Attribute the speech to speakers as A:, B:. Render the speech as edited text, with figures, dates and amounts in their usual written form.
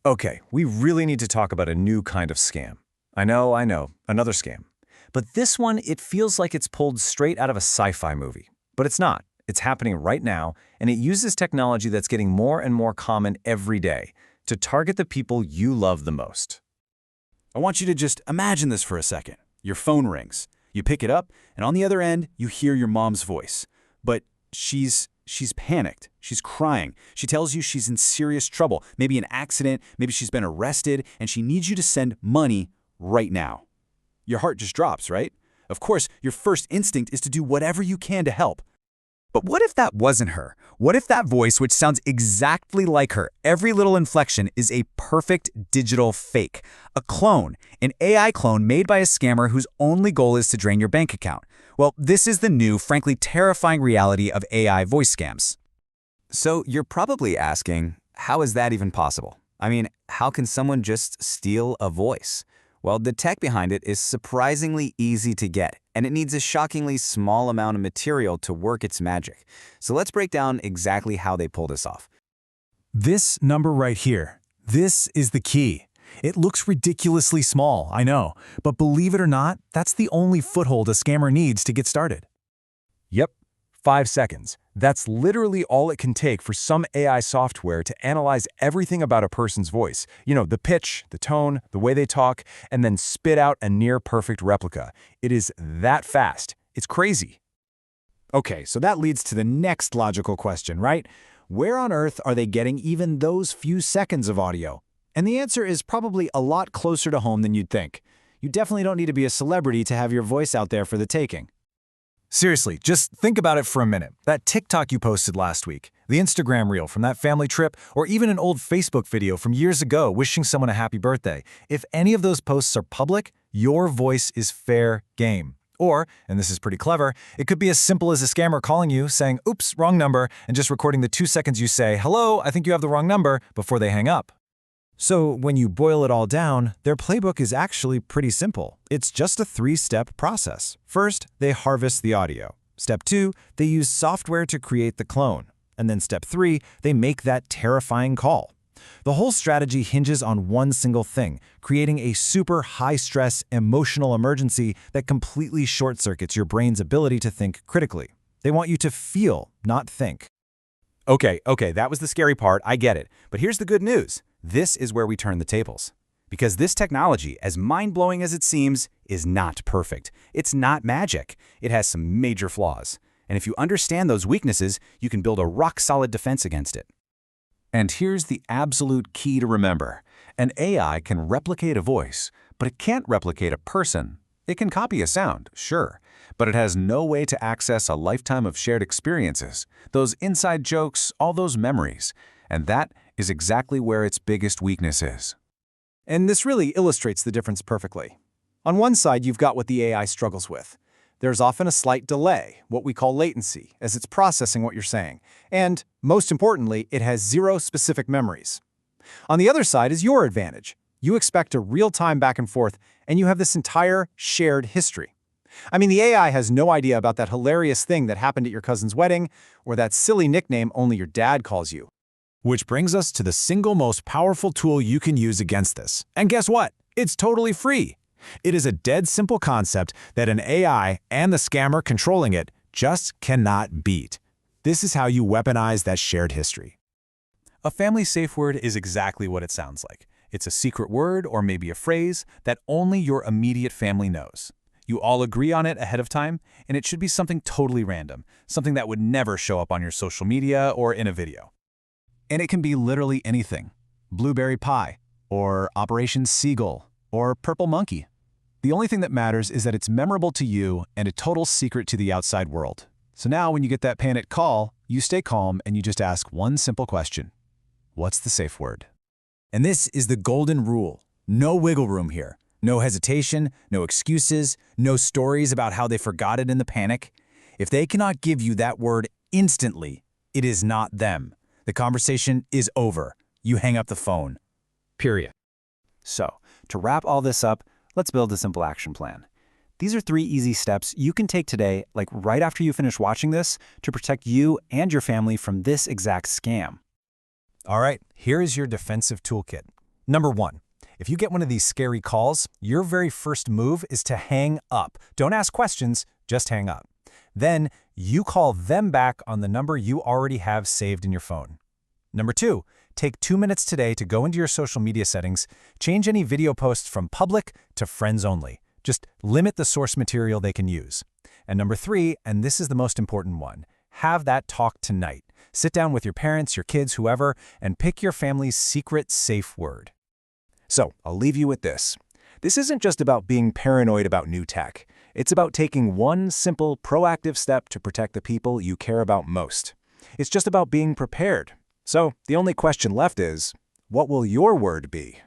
A: Okay, we really need to talk about a new kind of scam. I know, another scam. But this one, it feels like it's pulled straight out of a sci-fi movie. But it's not. It's happening right now, and it uses technology that's getting more and more common every day to target the people you love the most.
B: I want you to just imagine this for a second. Your phone rings. You pick it up, and on the other end, you hear your mom's voice. But she's panicked. She's crying. She tells you she's in serious trouble, maybe an accident, maybe she's been arrested, and she needs you to send money right now. Your heart just drops, right? Of course, your first instinct is to do whatever you can to help.
C: But what if that wasn't her? What if that voice, which sounds exactly like her, every little inflection is a perfect digital fake? A clone, an AI clone made by a scammer whose only goal is to drain your bank account. Well, this is the new, frankly terrifying reality of AI voice scams.
D: So you're probably asking, how is that even possible? I mean, how can someone just steal a voice? Well, the tech behind it is surprisingly easy to get, and it needs a shockingly small amount of material to work its magic. So let's break down exactly how they pull this off.
E: This number right here, this is the key. It looks ridiculously small, I know, but believe it or not, that's the only foothold a scammer needs to get started.
A: Yep, 5 seconds. That's literally all it can take for some AI software to analyze everything about a person's voice. You know, the pitch, the tone, the way they talk, and then spit out a near-perfect replica. It is that fast. It's crazy.
F: Okay, so that leads to the next logical question, right? Where on earth are they getting even those few seconds of audio? And the answer is probably a lot closer to home than you'd think. You definitely don't need to be a celebrity to have your voice out there for the taking.
E: Seriously, just think about it for a minute. That TikTok you posted last week, the Instagram reel from that family trip, or even an old Facebook video from years ago wishing someone a happy birthday. If any of those posts are public, your voice is fair game. Or, and this is pretty clever, it could be as simple as a scammer calling you, saying, "Oops, wrong number," and just recording the 2 seconds you say, "Hello, I think you have the wrong number," before they hang up.
F: So when you boil it all down, their playbook is actually pretty simple. It's just a 3-step process. First, they harvest the audio. Step 2, they use software to create the clone. And then step 3, they make that terrifying call. The whole strategy hinges on one single thing, creating a super high-stress, emotional emergency that completely short-circuits your brain's ability to think critically. They want you to feel, not think.
B: Okay, that was the scary part, I get it. But here's the good news. This is where we turn the tables. Because this technology, as mind-blowing as it seems, is not perfect. It's not magic. It has some major flaws. And if you understand those weaknesses, you can build a rock-solid defense against it.
A: And here's the absolute key to remember. An AI can replicate a voice, but it can't replicate a person. It can copy a sound, sure, but it has no way to access a lifetime of shared experiences, those inside jokes, all those memories. And that is exactly where its biggest weakness is.
F: And this really illustrates the difference perfectly. On one side, you've got what the AI struggles with. There's often a slight delay, what we call latency, as it's processing what you're saying. And, most importantly, it has 0 specific memories. On the other side is your advantage. You expect a real-time back and forth, and you have this entire shared history. I mean, the AI has no idea about that hilarious thing that happened at your cousin's wedding, or that silly nickname only your dad calls you.
E: Which brings us to the single most powerful tool you can use against this. And guess what? It's totally free. It is a dead simple concept that an AI and the scammer controlling it just cannot beat. This is how you weaponize that shared history.
B: A family safe word is exactly what it sounds like. It's a secret word or maybe a phrase that only your immediate family knows. You all agree on it ahead of time, and it should be something totally random, something that would never show up on your social media or in a video.
E: And it can be literally anything. Blueberry pie, or Operation Seagull, or Purple Monkey. The only thing that matters is that it's memorable to you and a total secret to the outside world. So now when you get that panicked call, you stay calm and you just ask one simple question. What's the safe word? And this is the golden rule. No wiggle room here. No hesitation, no excuses, no stories about how they forgot it in the panic. If they cannot give you that word instantly, it is not them. The conversation is over. You hang up the phone. Period.
D: So, to wrap all this up, let's build a simple action plan. These are 3 easy steps you can take today, like right after you finish watching this, to protect you and your family from this exact scam.
E: All right, here is your defensive toolkit.
F: Number 1. If you get one of these scary calls, your very first move is to hang up. Don't ask questions, just hang up. Then, you call them back on the number you already have saved in your phone. Number 2. Take 2 minutes today to go into your social media settings, change any video posts from public to friends only. Just limit the source material they can use. And number 3, and this is the most important one, have that talk tonight. Sit down with your parents, your kids, whoever, and pick your family's secret safe word. So, I'll leave you with this. This isn't just about being paranoid about new tech. It's about taking one simple, proactive step to protect the people you care about most. It's just about being prepared. So, the only question left is, what will your word be?